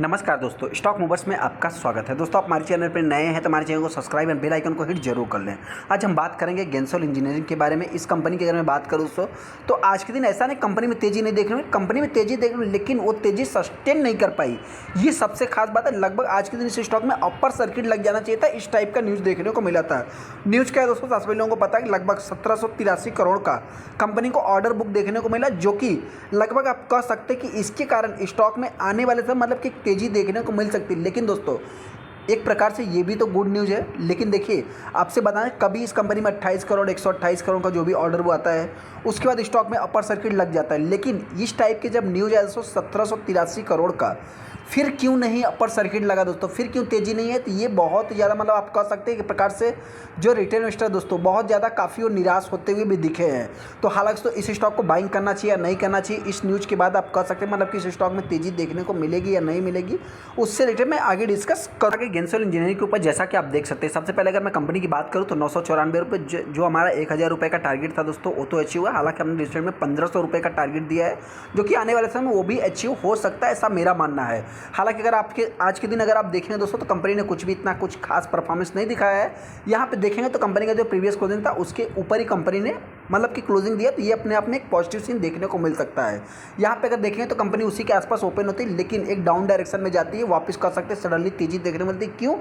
नमस्कार दोस्तों, stock movers में आपका स्वागत है। दोस्तों, आप हमारे चैनल पर नए हैं तो हमारे चैनल को सब्सक्राइब एंड बेल आइकन को हिट जरूर कर लें। आज हम बात करेंगे गेंसोल इंजीनियरिंग के बारे में। इस कंपनी की अगर मैं बात करूँ तो आज के दिन ऐसा नहीं कंपनी में तेजी नहीं देख रही हूँ, कंपनी में तेजी देख रही हूँ, लेकिन वो तेजी सस्टेन नहीं कर पाई। ये सबसे खास बात है। लगभग आज के दिन इस स्टॉक में अपर सर्किट लग जाना चाहिए था, इस टाइप का न्यूज़ देखने को मिला था। न्यूज़ क्या है दोस्तों, सभी लोगों को पता है कि लगभग 1783 करोड़ का कंपनी को ऑर्डर बुक देखने को मिला, जो कि लगभग आप कह सकते हैं कि इसके कारण स्टॉक में आने वाले समय मतलब कि तेजी देखने को मिल सकती है। लेकिन दोस्तों, एक प्रकार से ये भी तो गुड न्यूज़ है। लेकिन देखिए, आपसे बताएं, कभी इस कंपनी में 28 करोड़ 128 करोड़ का जो भी ऑर्डर वो आता है, उसके बाद स्टॉक में अपर सर्किट लग जाता है। लेकिन इस टाइप के जब न्यूज़ आया दोस्तों 1783 करोड़ का, फिर क्यों नहीं अपर सर्किट लगा दोस्तों, फिर क्यों तेज़ी नहीं है? तो ये बहुत ज़्यादा मतलब आप कह सकते हैं कि प्रकार से जो रिटेल इन्वेस्टर दोस्तों बहुत ज़्यादा काफ़ी और निराश होते हुए भी दिखे हैं। तो हालांकि तो इस स्टॉक को बाइंग करना चाहिए या नहीं करना चाहिए, इस न्यूज़ के बाद आप कह सकते हैं मतलब कि इस स्टॉक में तेज़ी देखने को मिलेगी या नहीं मिलेगी, उससे रिलेटेड मैं आगे डिस्कस करूँगा। गेंसोल इंजीनियरिंग के ऊपर जैसा कि आप देख सकते हैं, सबसे पहले अगर मैं कंपनी की बात करूँ तो 994 रुपये जो हमारा 1000 रुपये का टारगेट था दोस्तों, वो तो अचीव हुआ। हालांकि हमने रिसेंट में 1500 रुपये का टारगेट दिया है, जो कि आने वाले समय में वो भी अचीव हो सकता है, ऐसा मेरा मानना है। हालांकि अगर आपके आज के दिन अगर आप देखेंगे दोस्तों, तो कंपनी ने कुछ भी इतना कुछ खास परफॉर्मेंस नहीं दिखाया है। यहाँ पे देखेंगे तो कंपनी का जो प्रीवियस क्लोजिंग था उसके ऊपर ही कंपनी ने मतलब कि क्लोजिंग दिया, तो ये अपने आप में एक पॉजिटिव सीन देखने को मिल सकता है। यहाँ पे अगर देखेंगे तो कंपनी उसी के आसपास ओपन होती है, लेकिन एक डाउन डायरेक्शन में जाती है, वापस कर सकते हैं सडनली तेजी देखने को मिलती है। क्यों?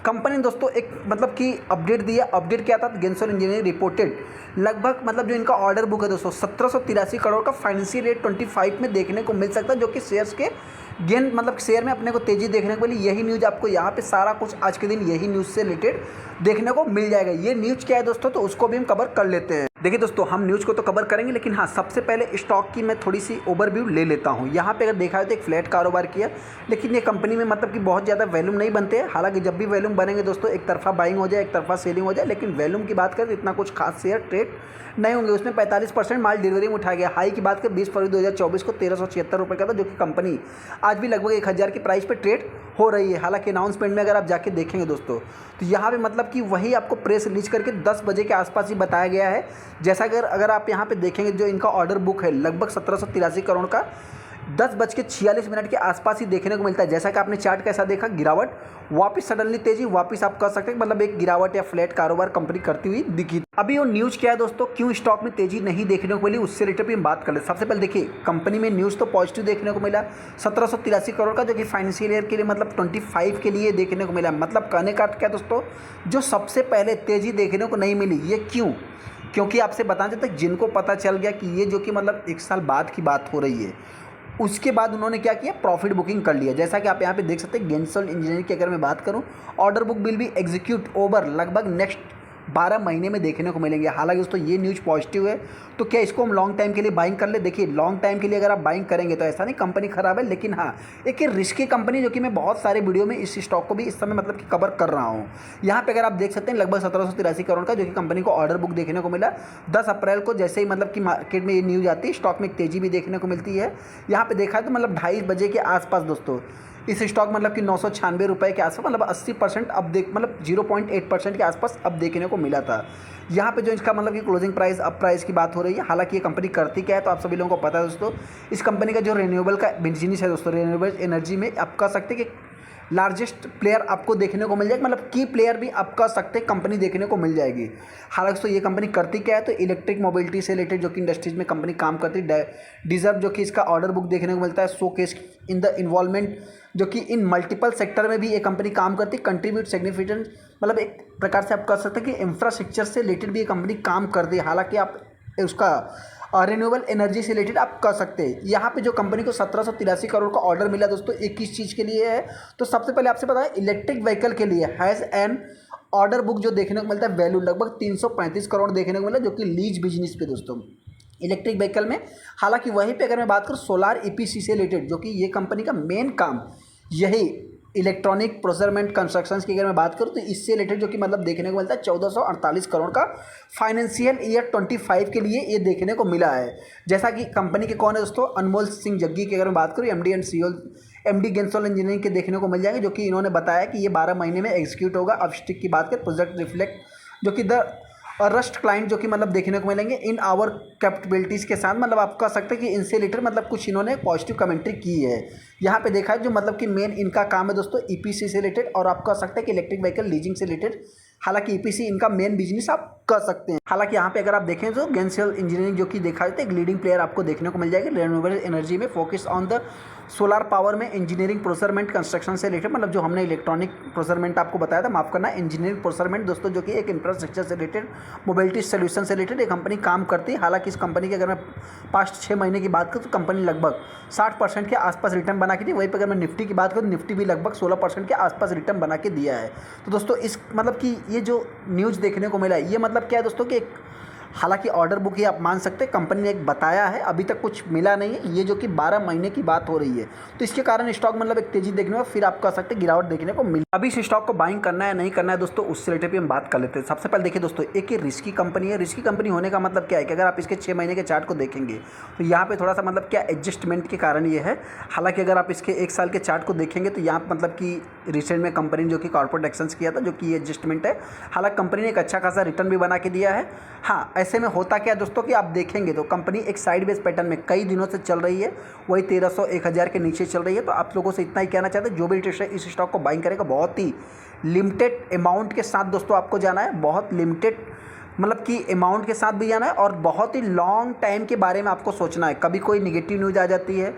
कंपनी ने दोस्तों एक मतलब कि अपडेट दिया। अपडेट क्या था? गेंसोल इंजीनियरिंग रिपोर्टेड लगभग मतलब जो इनका ऑर्डर बुक है दोस्तों 1783 करोड़ का फाइनेंशियल ईयर 25 में देखने को मिल सकता है, जो कि शेयर्स के गेन मतलब शेयर में अपने को तेजी देखने को मिली। यही न्यूज़ आपको यहाँ पे सारा कुछ आज के दिन यही न्यूज़ से रिलेटेड देखने को मिल जाएगा। ये न्यूज़ क्या है दोस्तों, तो उसको भी हम कवर कर लेते हैं। देखिए दोस्तों, हम न्यूज़ को तो कवर करेंगे, लेकिन हाँ, सबसे पहले स्टॉक की मैं थोड़ी सी ओवरव्यू ले लेता हूँ। यहाँ पे अगर देखा जाए तो एक फ्लैट कारोबार किया, लेकिन ये कंपनी में मतलब कि बहुत ज़्यादा वैल्यूम नहीं बनते हैं। हालांकि जब भी वैल्यूम बनेंगे दोस्तों, एक तरफा बाइंग हो जाए, एक तरफा सेलिंग हो जाए, लेकिन वैल्यूम की बात करें तो इतना कुछ खास शेयर ट्रेड नहीं होंगे। उसमें 45% माल डिलीवरी में उठाया गया। हाई की बात करें 20 फरवरी 2024 को 1376 रुपये का था, जो कि कंपनी आज भी लगभग 1000 की प्राइस पे ट्रेड हो रही है। हालांकि अनाउंसमेंट में अगर आप जाके देखेंगे दोस्तों, तो यहाँ पे मतलब कि वही आपको प्रेस रिलीज करके 10 बजे के आसपास ही बताया गया है। जैसा अगर आप यहाँ पे देखेंगे, जो इनका ऑर्डर बुक है लगभग 1783 करोड़ का 10:46 के आसपास ही देखने को मिलता है। जैसा कि आपने चार्ट कैसा देखा, गिरावट, वापस सडनली तेजी, वापस आप कह सकते हैं मतलब एक गिरावट या फ्लैट कारोबार कंपनी करती हुई दिखी। अभी वो न्यूज़ क्या है दोस्तों, क्यों स्टॉक में तेजी नहीं देखने को मिली, उससे रिलेटेड भी हम बात कर ले। सबसे पहले देखिए, कंपनी में न्यूज़ तो पॉजिटिव देखने को मिला 1783 करोड़ का, जो कि फाइनेंशियल ईयर के लिए मतलब 25 के लिए देखने को मिला। मतलब कहने का क्या दोस्तों, जो सबसे पहले तेजी देखने को नहीं मिली, ये क्यों? क्योंकि आपसे बताएं, जब तक जिनको पता चल गया कि ये जो कि मतलब 1 साल बाद की बात हो रही है, उसके बाद उन्होंने क्या किया, प्रॉफिट बुकिंग कर लिया। जैसा कि आप यहाँ पे देख सकते हैं, गेंसोल इंजीनियरिंग की अगर मैं बात करूँ, ऑर्डर बुक विल भी एग्जीक्यूट ओवर लगभग नेक्स्ट 12 महीने में देखने को मिलेंगे। हालांकि दोस्तों ये न्यूज़ पॉजिटिव है, तो क्या इसको हम लॉन्ग टाइम के लिए बाइंग कर ले? देखिए, लॉन्ग टाइम के लिए अगर आप बाइंग करेंगे तो ऐसा नहीं कंपनी खराब है, लेकिन हाँ, एक रिस्की कंपनी, जो कि मैं बहुत सारे वीडियो में इस स्टॉक को भी इस समय मतलब कि कवर कर रहा हूँ। यहाँ पे अगर आप देख सकते हैं लगभग 1783 करोड़ का, जो कि कंपनी को ऑर्डर बुक देखने को मिला 10 अप्रैल को। जैसे ही मतलब कि मार्केट में ये न्यूज़ आती है, स्टॉक में एक तेजी भी देखने को मिलती है। यहाँ पे देखा है तो मतलब 2:30 बजे के आसपास दोस्तों इस स्टॉक मतलब कि 996 रुपये के आसपास मतलब 80% अब मतलब 0.8% के आसपास अब देखने को मिला था। यहाँ पे जो इसका मतलब कि क्लोजिंग प्राइस अब प्राइस की बात हो रही है। हालांकि ये कंपनी करती क्या है तो आप सभी लोगों को पता है दोस्तों। इस कंपनी का जो रिन्यूएबल का बिजनेस है दोस्तों, रिन्यूएबल एनर्जी में आप कह सकते हैं कि लार्जेस्ट प्लेयर आपको देखने को मिल जाएगा, मतलब की प्लेयर भी आप कह सकते हैं कंपनी देखने को मिल जाएगी। हालांकि तो ये कंपनी करती क्या है, तो इलेक्ट्रिक मोबिलिटी से रिलेटेड जो कि इंडस्ट्रीज में कंपनी काम करती है। डिजर्व जो कि इसका ऑर्डर बुक देखने को मिलता है, show case in the involvement, जो कि इन मल्टीपल सेक्टर में भी ये कंपनी काम करती है। कंट्रीब्यूट सिग्निफिकेंट मतलब एक प्रकार से आप कह सकते हैं कि इंफ्रास्ट्रक्चर से रिलेटेड भी ये कंपनी काम करती है। हालांकि आप उसका रिन्यूएबल एनर्जी से रिलेटेड आप कह सकते हैं। यहाँ पे जो कंपनी को 1783 करोड़ का ऑर्डर मिला दोस्तों, एक किस चीज़ के लिए है, तो सबसे पहले आपसे पता है इलेक्ट्रिक व्हीकल के लिए हैज़ एन ऑर्डर बुक जो देखने को मिलता है वैल्यू लगभग 335 करोड़ देखने को मिला, जो कि लीज बिजनेस पे दोस्तों इलेक्ट्रिक व्हीकल में। हालांकि वहीं पे अगर मैं बात करूँ सोलार ईपीसी से रिलेटेड, जो कि ये कंपनी का मेन काम यही इलेक्ट्रॉनिक प्रोक्योरमेंट कंस्ट्रक्शंस की अगर मैं बात करूँ, तो इससे रिलेटेड जो कि मतलब देखने को मिलता है 1448 करोड़ का फाइनेंशियल ईयर 25 के लिए ये देखने को मिला है। जैसा कि कंपनी के कौन है दोस्तों, अनमोल सिंह जग्गी की अगर मैं बात करूँ, MD and CEO MD Gensol Engineering के देखने को मिल जाएंगे, जो कि इन्होंने बताया कि ये 12 महीने में एग्जीक्यूट होगा। अब स्टिक की बात करें, प्रोजेक्ट रिफ्लेक्ट जो कि द और रस्ट क्लाइंट जो कि मतलब देखने को मिलेंगे इन आवर कैपेबिलिटीज़ के साथ, मतलब आप कह सकते हैं कि इनसे रिलेटेड मतलब कुछ इन्होंने पॉजिटिव कमेंट्री की है। यहाँ पे देखा है जो मतलब कि मेन इनका काम है दोस्तों ईपीसी से रिलेटेड, और आप कह सकते हैं कि इलेक्ट्रिक व्हीकल लीजिंग से रिलेटेड। हालांकि ईपीसी इनका मेन बिजनेस आप कर सकते हैं। हालांकि यहाँ पे अगर आप देखें तो गेंसल इंजीनियरिंग जो कि देखा जाता है एक लीडिंग प्लेयर आपको देखने को मिल जाएगी रिन्यूएबल एनर्जी में, focus on the solar power में, इंजीनियरिंग प्रोसेसमेंट कंस्ट्रक्शन से रिलेटेड, मतलब जो हमने इलेक्ट्रॉनिक प्रोसेसमेंट आपको बताया था, माफ करना, इंजीनियरिंग प्रोसेसमेंट दोस्तों, जो कि एक इंफ्रास्ट्रक्चर से रिलेटेड मोबिलिटी सोल्यूशन से रिलेटेड ये कंपनी काम करती है। हालांकि इस कंपनी की अगर मैं पास्ट 6 महीने की बात करूँ तो कंपनी लगभग 60% के आसपास रिटर्न बना के दी। वहीं पर अगर मैं निफ्टी की बात करूँ, निफ्टी भी लगभग 16% के आसपास रिटर्न बना के दिया है। तो दोस्तों इस मतलब कि ये जो न्यूज़ देखने को मिला है ये मतलब क्या है दोस्तों कि एक, हालांकि ऑर्डर बुक ही आप मान सकते हैं, कंपनी ने एक बताया है, अभी तक कुछ मिला नहीं है, ये जो कि 12 महीने की बात हो रही है। तो इसके कारण स्टॉक मतलब एक तेजी देखने में, फिर आप कह सकते हैं गिरावट देखने को मिली। अभी इस स्टॉक को बाइंग करना है नहीं करना है दोस्तों, उससे रिलेटेड भी हम बात कर लेते हैं। सबसे पहले देखिए दोस्तों, एक ये रिस्की कंपनी है। रिस्की कंपनी होने का मतलब क्या है कि अगर आप इसके 6 महीने के चार्ट को देखेंगे तो यहाँ पे थोड़ा सा मतलब क्या एडजस्टमेंट के कारण ये है। हालांकि अगर आप इसके 1 साल के चार्ट को देखेंगे तो यहाँ मतलब कि रिसेंट में कंपनी जो कि कॉर्पोरेट एक्शंस किया था, जो कि एडजस्टमेंट है। हालांकि कंपनी ने एक अच्छा खासा रिटर्न भी बना के दिया है। हाँ, ऐसे में होता क्या दोस्तों कि आप देखेंगे तो कंपनी एक साइडवेज पैटर्न में कई दिनों से चल रही है, वही 1300 1000 के नीचे चल रही है। तो आप लोगों से इतना ही कहना चाहते हैं, जो भी इंटरेस्ट है इस स्टॉक को बाइंग करेगा, बहुत ही लिमिटेड अमाउंट के साथ दोस्तों आपको जाना है, बहुत लिमिटेड मतलब कि अमाउंट के साथ भी जाना है, और बहुत ही लॉन्ग टाइम के बारे में आपको सोचना है। कभी कोई निगेटिव न्यूज़ आ जाती है,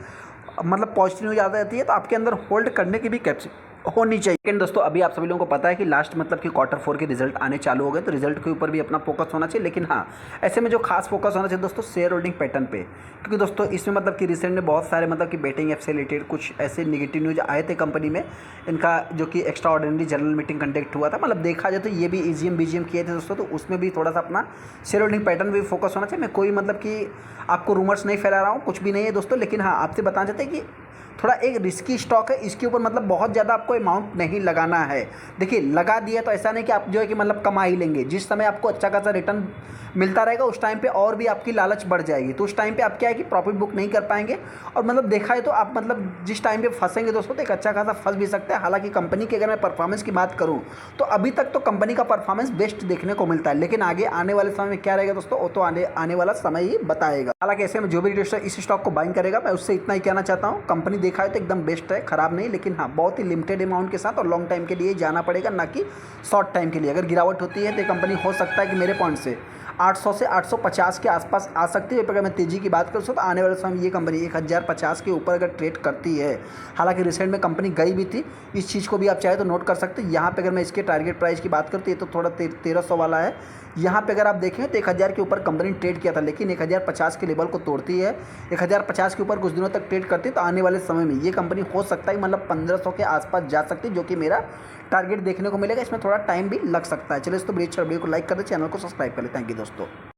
मतलब पॉजिटिव न्यूज़ आ जाती है, तो आपके अंदर होल्ड करने की भी कैपेसिटी होनी चाहिए। लेकिन दोस्तों अभी आप सभी लोगों को पता है कि लास्ट मतलब कि Q4 के रिजल्ट आने चालू हो गए, तो रिजल्ट के ऊपर भी अपना फोकस होना चाहिए। लेकिन हाँ, ऐसे में जो खास फोकस होना चाहिए दोस्तों शेयर होल्डिंग पैटर्न पे, क्योंकि दोस्तों इसमें मतलब कि रिसेंट में बहुत सारे मतलब कि बेटिंग ऐप से रिलेटेड कुछ ऐसे निगेटिव न्यूज़ आए थे कंपनी में। इनका जो कि extra ordinary general meeting conduct हुआ था, मतलब देखा जाए तो ये भी EGM BGM किए थे दोस्तों, तो उसमें भी थोड़ा सा अपना शेयर होल्डिंग पैटर्न भी फोकस होना चाहिए। मैं कोई मतलब कि आपको रूमर्स नहीं फैला रहा हूँ, कुछ भी नहीं है दोस्तों, लेकिन हाँ आपसे बताना चाहते हैं कि थोड़ा एक रिस्की स्टॉक है, इसके ऊपर मतलब बहुत ज़्यादा आपको अमाउंट नहीं लगाना है। देखिए लगा दिया तो ऐसा नहीं कि आप जो है कि मतलब कमा ही लेंगे। जिस समय आपको अच्छा खासा रिटर्न मिलता रहेगा उस टाइम पे और भी आपकी लालच बढ़ जाएगी, तो उस टाइम पे आप क्या है कि प्रॉफिट बुक नहीं कर पाएंगे। और मतलब देखा है तो आप मतलब जिस टाइम पे फंसेंगे दोस्तों तो एक अच्छा खासा फंस भी सकते हैं। हालांकि कंपनी की अगर मैं परफॉर्मेंस की बात करूँ तो अभी तक तो कंपनी का परफॉर्मेंस बेस्ट देखने को मिलता है, लेकिन आगे आने वाले समय में क्या रहेगा दोस्तों वो तो आने वाला समय ही बताएगा। हालांकि ऐसे में जो भी इन्वेस्टर इस स्टॉक को बाइंग करेगा मैं उससे इतना ही कहना चाहता हूँ, कंपनी देखा है तो एकदम बेस्ट है, खराब नहीं, लेकिन हाँ बहुत ही लिमिटेड अमाउंट के साथ और लॉन्ग टाइम के लिए जाना पड़ेगा, ना कि शॉर्ट टाइम के लिए। अगर गिरावट होती है तो कंपनी हो सकता है कि मेरे पॉइंट से 800 से 850 के आसपास आ सकती है। अगर मैं तेज़ी की बात करूँ तो आने वाले समय ये कंपनी 1050 के ऊपर अगर ट्रेड करती है। हालांकि रिसेंट में कंपनी गई भी थी, इस चीज़ को भी आप चाहे तो नोट कर सकते हैं। यहाँ पे अगर मैं इसके टारगेट प्राइस की बात करती है तो थोड़ा 1300 वाला है। यहाँ पे अगर आप देखें तो 1000 के ऊपर कंपनी ट्रेड किया था, लेकिन 1050 के लेवल को तोड़ती है, 1050 के ऊपर कुछ दिनों तक ट्रेड करती है। तो आने वाले समय में ये कंपनी हो सकता है मतलब 1500 के आसपास जा सकती है, जो कि मेरा टारगेट देखने को मिलेगा। इसमें थोड़ा टाइम भी लग सकता है। चलिए इस तो वीडियो को लाइक कर दे, चैनल को सब्सक्राइब कर ले। थैंक यू दोस्तों।